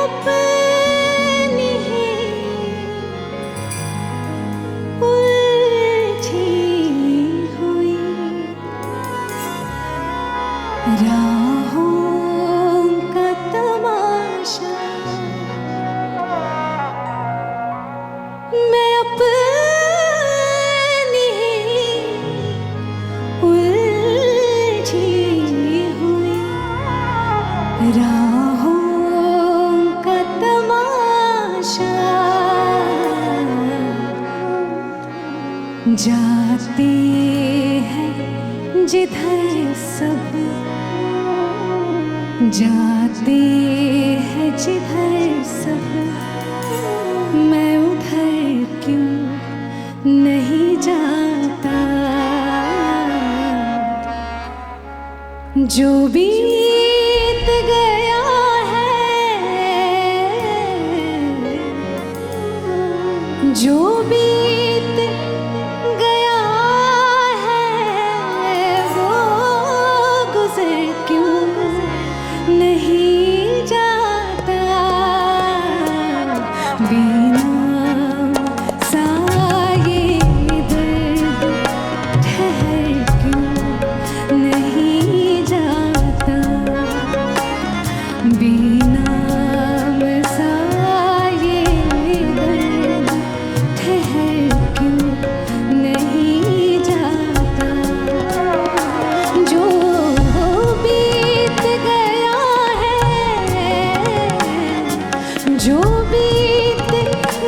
अपनी ही उलझी हुई राहों का तमाशा मैं अपनी ही उलझी हुई राहों का तमाशा जाते हैं जिधर सब जाते हैं जिधर सब मैं उधर क्यों नहीं जाता जो बीत गया है जो बीत गया है वो गुजर क्यों नहीं जाता बिना साये दर्द ठहर क्यों नहीं जाता बिना साये दर्द ठहर क्यों नहीं जाता जो बीत गया है जो बीत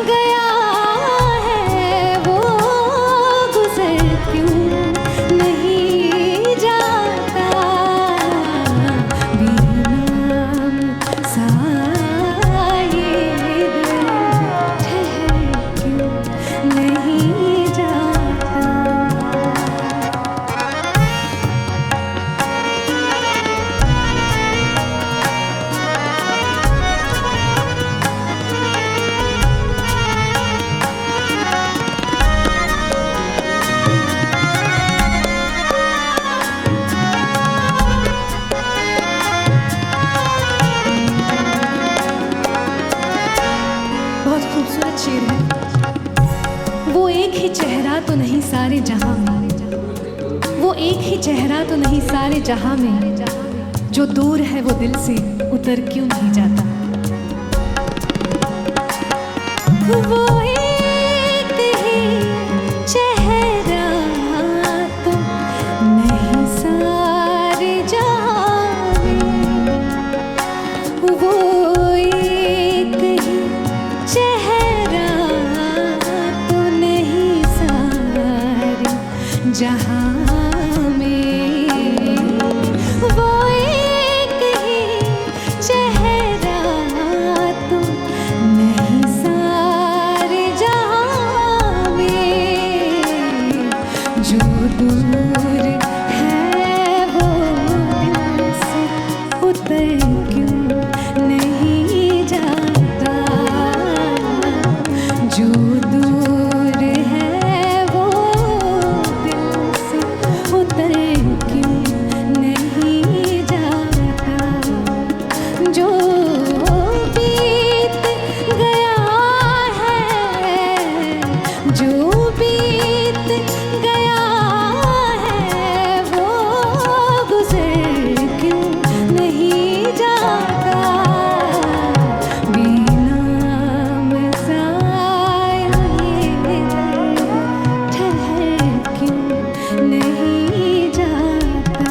गया है वो गुजर क्यों नहीं जाता बिना साये दर्द ठहर क्यों नहीं जाता बहुत खूबसूरत शेर है। वो एक ही चेहरा तो नहीं सारे जहां में वो एक ही चेहरा तो नहीं सारे जहां में जो दूर है वो दिल से उतर क्यों नहीं जाता वो एक ही चेहरा तो नहीं सारे जहां में वो एक ही चेहरा तो नहीं सारे जहां में वो एक ही चेहरा तो नहीं सारे जहां में जो दूर है वो दिल से उतर क्यों नहीं जाता जो दूर है वो दिल से उतर क्यों नहीं जाता जो बीत गया है जो बीत गया है वो गुजर क्यों नहीं जाता बिना मसाए दर्द ठहर क्यों नहीं जाता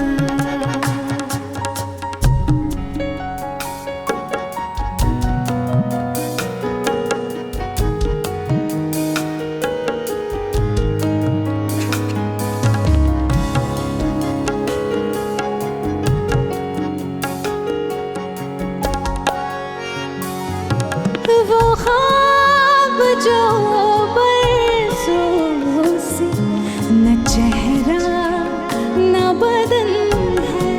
वो ख्वाब जो बरसों से न चेहरा न बदन है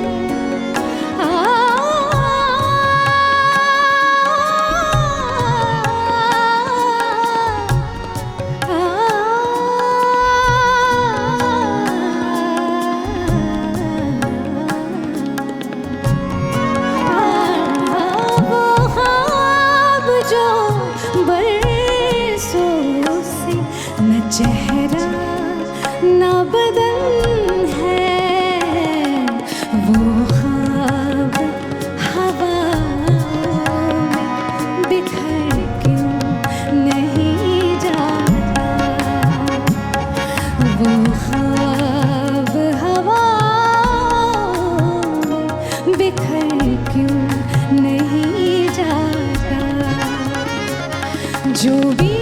वो ख्वाब चेहरा ना बदन है, वो ख्वाब हवा में बिखर क्यों नहीं जाता, वो ख्वाब हवा में बिखर क्यों नहीं जाता। जो भी